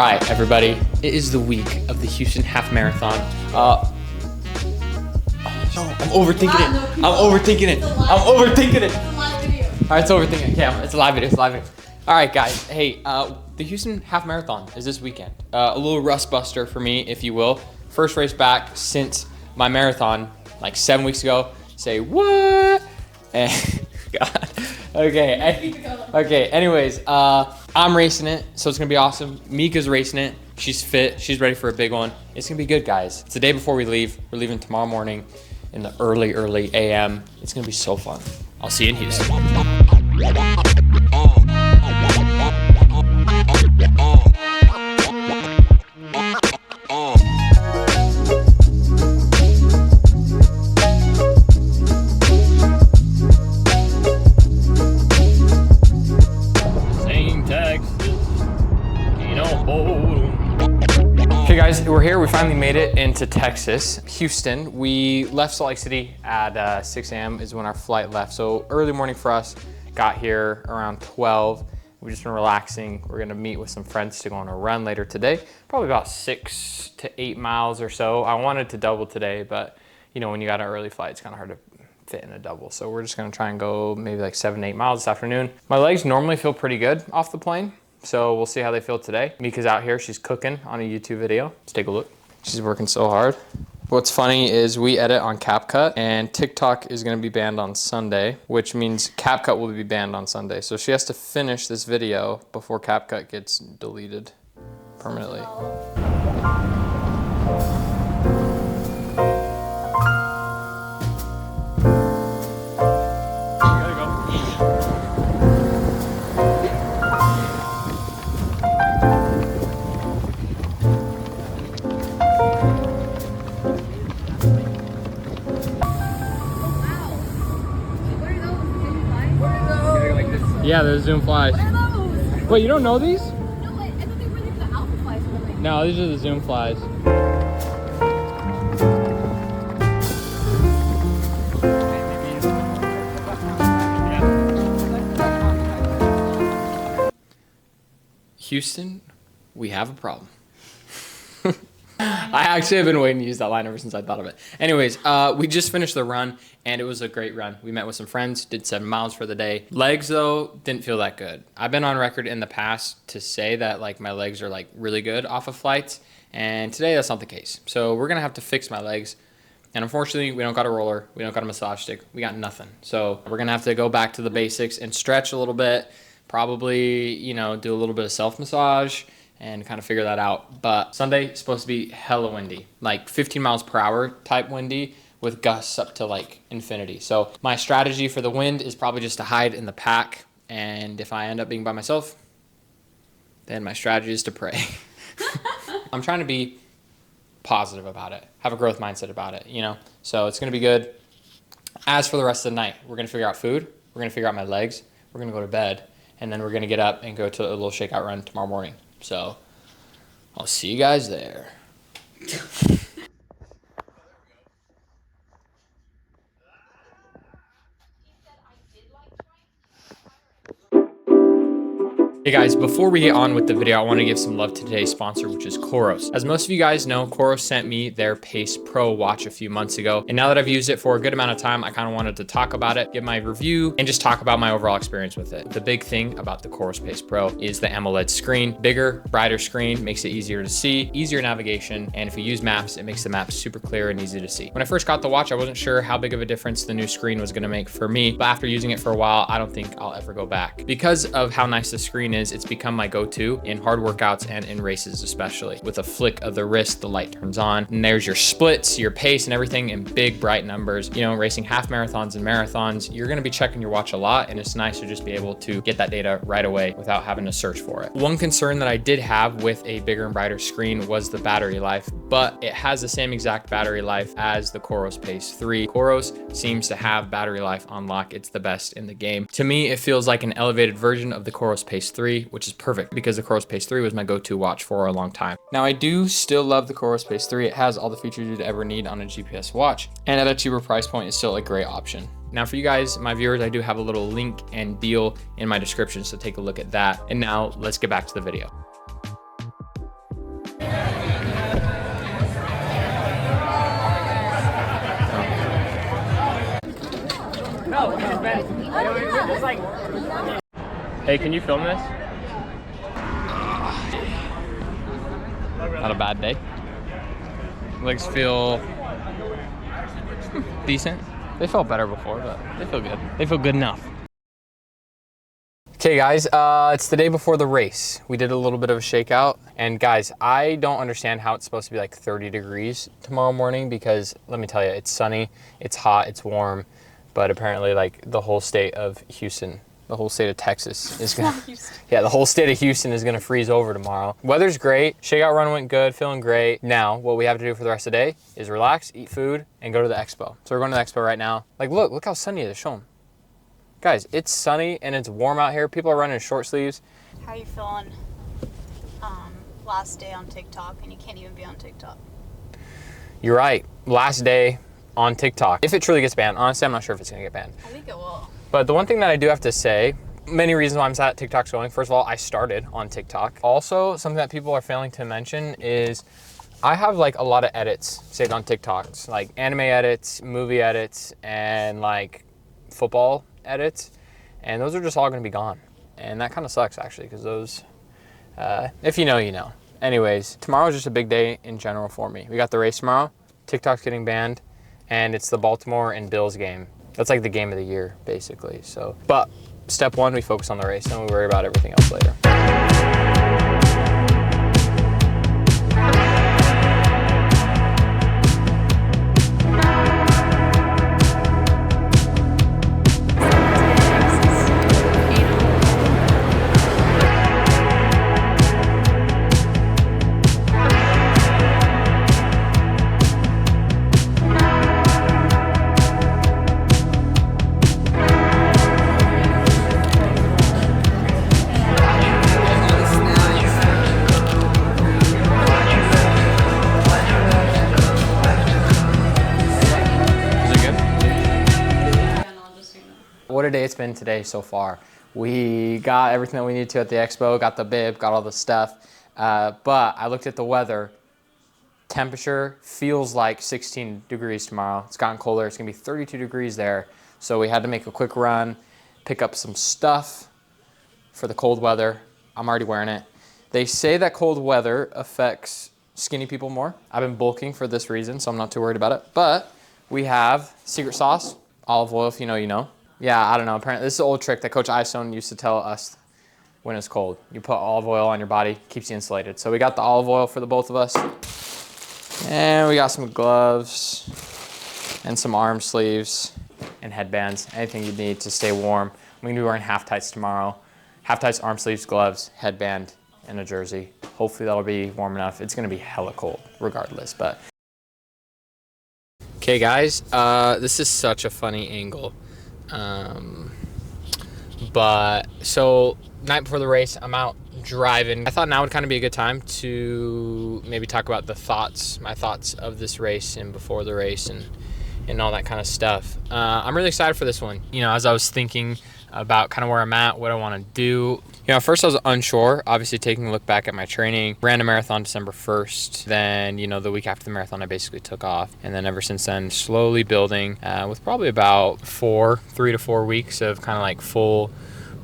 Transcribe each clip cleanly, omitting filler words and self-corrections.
right, everybody. It is the week of the Houston Half Marathon. No, I'm overthinking it. I'm overthinking it. I'm overthinking it. It's a live video. All right, it's overthinking. Yeah, it's a live video. It's a live video. All right, guys. Hey, the Houston Half Marathon is this weekend. A little rust buster for me, if you will. First race back since my marathon, like 7 weeks ago. Say what? And God. Okay. Okay. Anyways, I'm racing it, so it's gonna be awesome. Mica's racing it. She's fit. She's ready for a big one. It's gonna be good, guys. It's the day before we leave. We're leaving tomorrow morning in the early AM. It's gonna be so fun. I'll see you in Houston. Okay guys, we're here. We finally made it into Texas, Houston. We left Salt Lake City at 6 a.m. is when our flight left. So early morning for us, got here around 12. We've just been relaxing. We're gonna meet with some friends to go on a run later today. Probably about 6 to 8 miles or so. I wanted to double today, but you know, when you got an early flight, it's kind of hard to fit in a double. So we're just gonna try and go maybe like 7 to 8 miles this afternoon. My legs normally feel pretty good off the plane. So we'll see how they feel today. Mica's out here, she's cooking on a YouTube video. Let's take a look. She's working so hard. What's funny is we edit on CapCut and TikTok is gonna be banned on Sunday, which means CapCut will be banned on Sunday. So she has to finish this video before CapCut gets deleted permanently. Yeah, they're Zoom flies. What are those? Wait, you don't know these? No, I thought they were like the alpha flies. No, these are the Zoom flies. Houston, we have a problem. I actually have been waiting to use that line ever since I thought of it. Anyways, we just finished the run and it was a great run. We met with some friends, did 7 miles for the day. Legs though, didn't feel that good. I've been on record in the past to say that like my legs are like really good off of flights, and today that's not the case. So we're gonna have to fix my legs. And unfortunately, we don't got a roller, we don't got a massage stick, we got nothing. So we're gonna have to go back to the basics and stretch a little bit, probably, you know, do a little bit of self-massage and kind of figure that out. But Sunday is supposed to be hella windy, like 15 miles per hour type windy with gusts up to like infinity. So my strategy for the wind is probably just to hide in the pack. And if I end up being by myself, then my strategy is to pray. I'm trying to be positive about it, have a growth mindset about it, you know? So it's gonna be good. As for the rest of the night, we're gonna figure out food, we're gonna figure out my legs, we're gonna go to bed, and then we're gonna get up and go to a little shakeout run tomorrow morning. So I'll see you guys there. Hey guys, before we get on with the video, I want to give some love to today's sponsor, which is Coros. As most of you guys know, Coros sent me their Pace Pro watch a few months ago. And now that I've used it for a good amount of time, I kind of wanted to talk about it, give my review, and just talk about my overall experience with it. The big thing about the Coros Pace Pro is the AMOLED screen. Bigger, brighter screen, makes it easier to see, easier navigation, and if you use maps, it makes the maps super clear and easy to see. When I first got the watch, I wasn't sure how big of a difference the new screen was gonna make for me, but after using it for a while, I don't think I'll ever go back. Because of how nice the screen is, it's become my go-to in hard workouts and in races especially. With a flick of the wrist, the light turns on, and there's your splits, your pace, and everything in big, bright numbers. You know, racing half marathons and marathons, you're gonna be checking your watch a lot, and it's nice to just be able to get that data right away without having to search for it. One concern that I did have with a bigger and brighter screen was the battery life, but it has the same exact battery life as the Coros Pace 3. Coros seems to have battery life on lock. It's the best in the game. To me, it feels like an elevated version of the Coros Pace 3, which is perfect because the Coros Pace 3 was my go-to watch for a long time. Now I do still love the Coros Pace 3. It has all the features you'd ever need on a GPS watch, and at a cheaper price point, it's still a great option. Now for you guys, my viewers, I do have a little link and deal in my description, so take a look at that. And now let's get back to the video. Hey, can you film this? Not a bad day. Legs feel decent. They felt better before, but they feel good. They feel good enough. Okay guys, it's the day before the race. We did a little bit of a shakeout. And guys, I don't understand how it's supposed to be like 30 degrees tomorrow morning because let me tell you, it's sunny, it's hot, it's warm, but apparently like the whole state of Houston, the whole state of Texas is gonna, yeah, the whole state of Houston is gonna freeze over tomorrow. Weather's great, shakeout run went good, feeling great. Now, what we have to do for the rest of the day is relax, eat food, and go to the expo. So we're going to the expo right now. Like look how sunny it is, show them. Guys, it's sunny and it's warm out here. People are running in short sleeves. How are you feeling last day on TikTok and you can't even be on TikTok? You're right, last day on TikTok. If it truly gets banned, honestly, I'm not sure if it's gonna get banned. I think it will. But the one thing that I do have to say, many reasons why I'm sad TikTok's going. First of all, I started on TikTok. Also, something that people are failing to mention is I have like a lot of edits saved on TikToks, like anime edits, movie edits, and like football edits, and those are just all gonna be gone. And that kind of sucks actually, because those, if you know, you know. Anyways, tomorrow's just a big day in general for me. We got the race tomorrow, TikTok's getting banned, and it's the Baltimore and Bills game. That's like the game of the year, basically. So, but step one, we focus on the race, and we worry about everything else later. What a day it's been today so far. We got everything that we needed to at the expo, got the bib, got all the stuff, but I looked at the weather. Temperature feels like 16 degrees tomorrow. It's gotten colder, it's gonna be 32 degrees there. So we had to make a quick run, pick up some stuff for the cold weather. I'm already wearing it. They say that cold weather affects skinny people more. I've been bulking for this reason, so I'm not too worried about it. But we have secret sauce, olive oil, if you know, you know. Yeah, I don't know, apparently this is an old trick that Coach Istone used to tell us when it's cold. You put olive oil on your body, keeps you insulated. So we got the olive oil for the both of us. And we got some gloves and some arm sleeves and headbands, anything you need to stay warm. I'm gonna be wearing half tights tomorrow. Half tights, arm sleeves, gloves, headband, and a jersey. Hopefully that'll be warm enough. It's gonna be hella cold regardless, but. Okay guys, this is such a funny angle. But so night before the race, I'm out driving. I thought now would kind of be a good time to maybe talk about my thoughts of this race and before the race and all that kind of stuff. I'm really excited for this one. You know, as I was thinking about kind of where I'm at, what I want to do. You know, at first I was unsure, obviously taking a look back at my training. Ran a marathon December 1st. Then, you know, the week after the marathon, I basically took off. And then ever since then, slowly building with probably about 3 to 4 weeks of kind of like full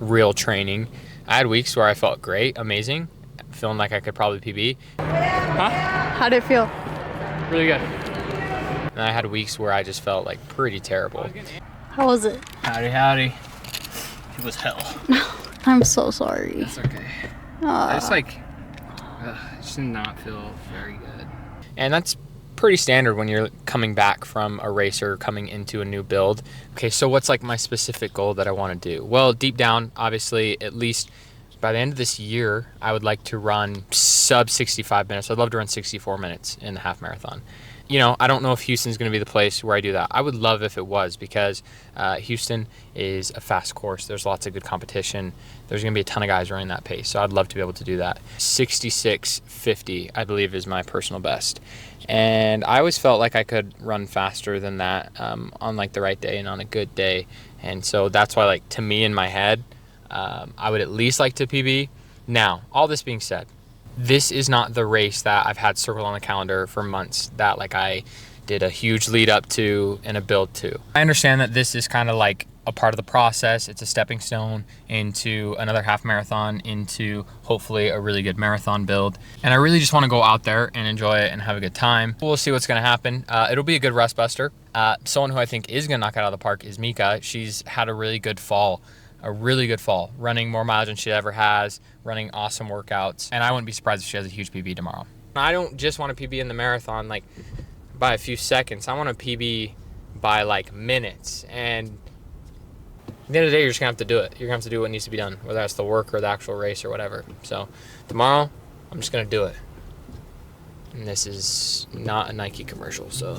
real training. I had weeks where I felt great, amazing, feeling like I could probably PB. Huh? How did it feel? Really good. And I had weeks where I just felt like pretty terrible. How was it? Howdy, howdy. It was hell. I'm so sorry. That's okay. I just just did not feel very good. And that's pretty standard when you're coming back from a race or coming into a new build. Okay, so what's like my specific goal that I want to do? Well, deep down, obviously, at least by the end of this year, I would like to run sub 65 minutes. I'd love to run 64 minutes in the half marathon. You know, I don't know if Houston's going to be the place where I do that. I would love if it was, because Houston is a fast course. There's lots of good competition. There's going to be a ton of guys running that pace, so I'd love to be able to do that. 66:50, I believe, is my personal best. And I always felt like I could run faster than that on like the right day and on a good day. And so that's why, like, to me in my head, I would at least like to PB. Now, all this being said, this is not the race that I've had circled on the calendar for months that like I did a huge lead up to and a build to. I understand that this is kind of like a part of the process. It's a stepping stone into another half marathon, into hopefully a really good marathon build. And I really just want to go out there and enjoy it and have a good time. We'll see what's going to happen. It'll be a good rust buster. Someone who I think is going to knock it out of the park is Mica. She's had a really good fall, running more miles than she ever has, running awesome workouts. And I wouldn't be surprised if she has a huge PB tomorrow. I don't just want a PB in the marathon like by a few seconds. I want a PB by like minutes. And at the end of the day, you're just gonna have to do it. You're gonna have to do what needs to be done, whether that's the work or the actual race or whatever. So tomorrow, I'm just gonna do it. And this is not a Nike commercial, so.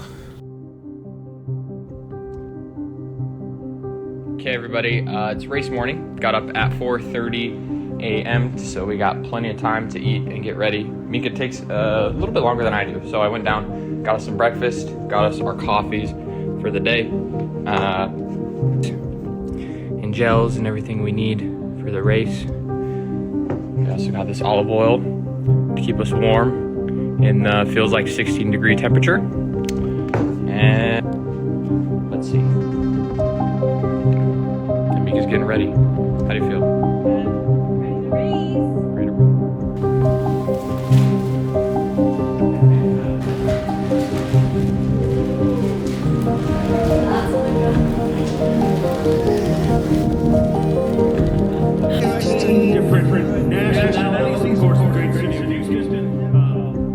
Okay, everybody, it's race morning. Got up at 4:30 a.m., so we got plenty of time to eat and get ready. Mica takes a little bit longer than I do, so I went down, got us some breakfast, got us our coffees for the day, and gels and everything we need for the race. We also got this olive oil to keep us warm in feels like 16-degree temperature. And let's see. Mica's getting ready. How do you feel? Ready to race.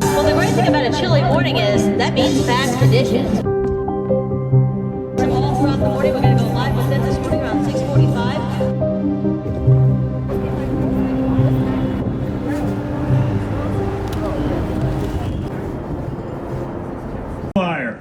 Well, the great thing about a chilly morning is that means fast conditions. All throughout the morning, we're going to go live with it this morning around 6:45. Fire.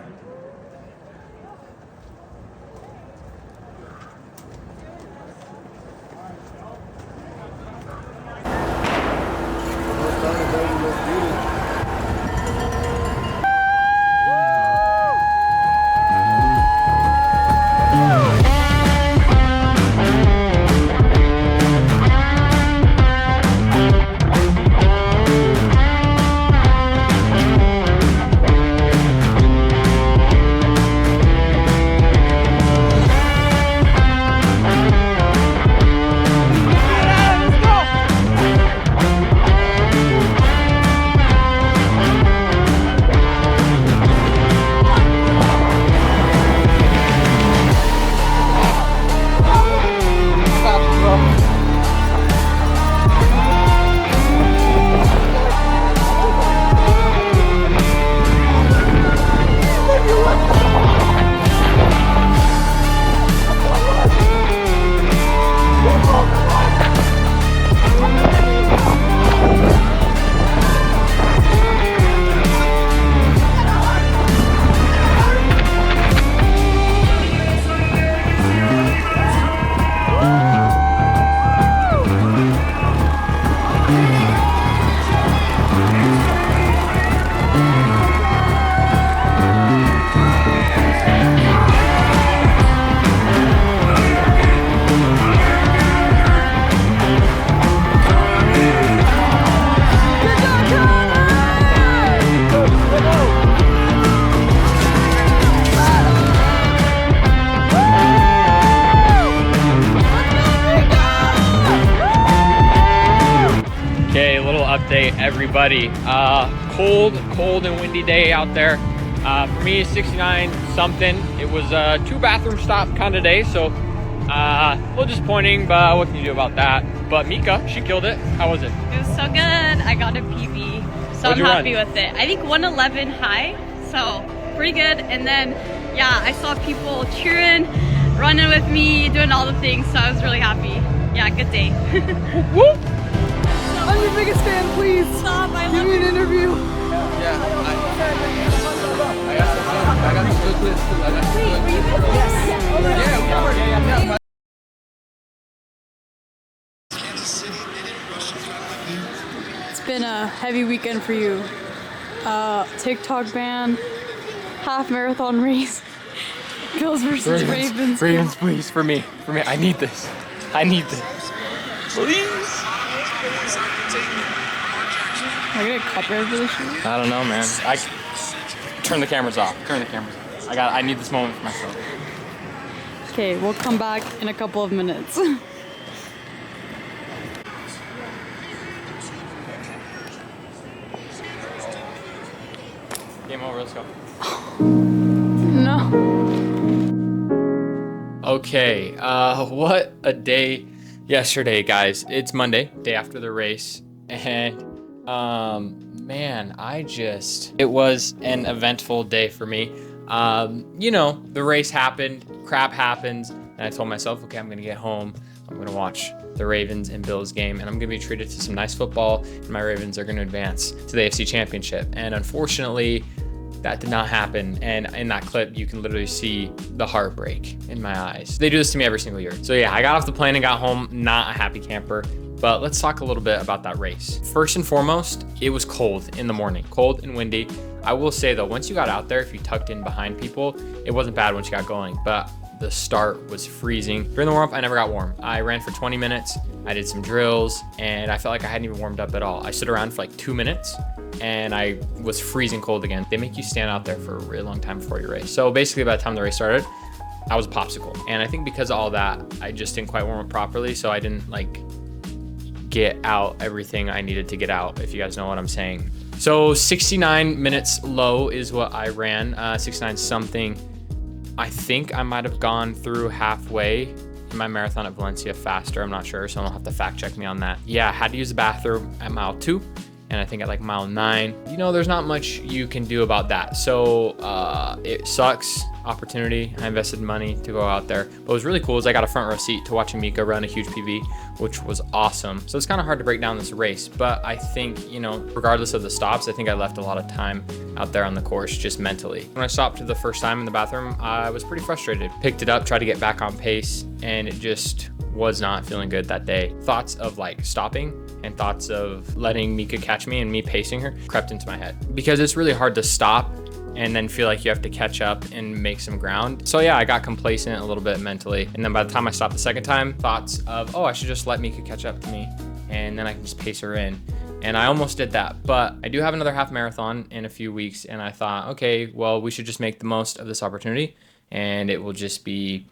Update, everybody. Cold and windy day out there. For me, 69 something. It was a 2-bathroom stop kind of day, so a little disappointing, but what can you do about that? But Mica, she killed it. How was it? It was so good. I got a PB, so What'd I'm you happy run? with it. I think 111 high, so pretty good. And then, yeah, I saw people cheering, running with me, doing all the things, so I was really happy. Yeah, good day. Whoop! I'm your biggest fan, please. Stop, I Give love me an interview. I got some good clips too. I got some good clips. Yes. Yeah. It's been a heavy weekend for you. TikTok ban, half marathon race, Bills versus Ravens. Ravens, please, for me. I need this. Please. Am I gonna get copyright for this shit? I don't know, man. Turn the cameras off. I need this moment for myself. Okay, we'll come back in a couple of minutes. Game over, let's go. No. Okay, what a day yesterday, guys. It's Monday, day after the race, and man, it was an eventful day for me. You know, the race happened, crap happens, and I told myself, okay, I'm gonna get home, I'm gonna watch the Ravens and Bills game, and I'm gonna be treated to some nice football, and my Ravens are gonna advance to the AFC Championship. And unfortunately, that did not happen. And in that clip, you can literally see the heartbreak in my eyes. They do this to me every single year. So yeah, I got off the plane and got home, not a happy camper. But let's talk a little bit about that race. First and foremost, it was cold in the morning, cold and windy. I will say though, once you got out there, if you tucked in behind people, it wasn't bad once you got going, but the start was freezing. During the warm-up, I never got warm. I ran for 20 minutes, I did some drills, and I felt like I hadn't even warmed up at all. I stood around for like 2 minutes, and I was freezing cold again. They make you stand out there for a really long time before you race. So basically by the time the race started, I was a popsicle. And I think because of all that, I just didn't quite warm up properly, so I didn't like get out everything I needed to get out, if you guys know what I'm saying. So 69 minutes low is what I ran, 69 something. I think I might have gone through halfway in my marathon at Valencia faster. I'm not sure, so I'll have to fact check me on that. Yeah, I had to use the bathroom at mile 2, and I think at like mile 9. You know, there's not much you can do about that. So it sucks. Opportunity. I invested money to go out there. But what was really cool is I got a front row seat to watching Mica run a huge PB, which was awesome. So it's kind of hard to break down this race, but I think, you know, regardless of the stops, I think I left a lot of time out there on the course just mentally. When I stopped the first time in the bathroom, I was pretty frustrated. Picked it up, tried to get back on pace, and it just was not feeling good that day. Thoughts of like stopping and thoughts of letting Mica catch me and me pacing her crept into my head, because it's really hard to stop and then feel like you have to catch up and make some ground. So yeah, I got complacent a little bit mentally. And then by the time I stopped the second time, thoughts of, oh, I should just let Mica catch up to me and then I can just pace her in. And I almost did that, but I do have another half marathon in a few weeks, and I thought, okay, well, we should just make the most of this opportunity, and it will just be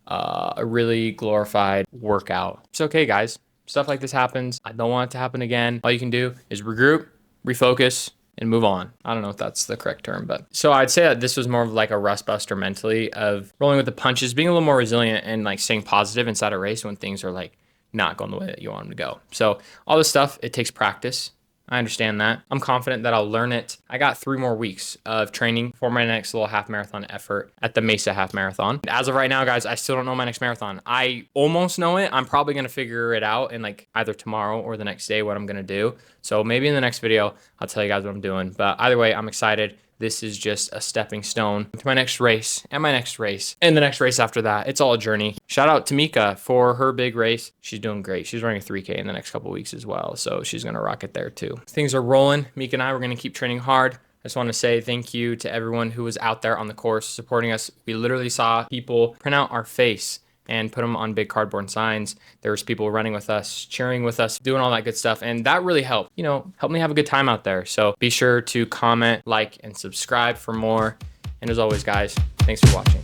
a really glorified workout. It's okay, guys. Stuff like this happens. I don't want it to happen again. All you can do is regroup, refocus, and move on. I don't know if that's the correct term, but so I'd say that this was more of like a rust buster mentally, of rolling with the punches, being a little more resilient, and like staying positive inside a race when things are like not going the way that you want them to go. So all this stuff, it takes practice. I understand that. I'm confident that I'll learn it. I got 3 more weeks of training for my next little half marathon effort at the Mesa half marathon. As of right now, guys, I still don't know my next marathon. I almost know it. I'm probably going to figure it out in like either tomorrow or the next day what I'm going to do. So maybe in the next video, I'll tell you guys what I'm doing. But either way, I'm excited. This is just a stepping stone to my next race and my next race and the next race after that. It's all a journey. Shout out to Mica for her big race. She's doing great. She's running a 3K in the next couple weeks as well. So she's going to rock it there too. Things are rolling. Mica and I, we're going to keep training hard. I just want to say thank you to everyone who was out there on the course supporting us. We literally saw people print out our face and put them on big cardboard signs. There was people running with us, cheering with us, doing all that good stuff. And that really helped, you know, helped me have a good time out there. So be sure to comment, like, and subscribe for more. And as always, guys, thanks for watching.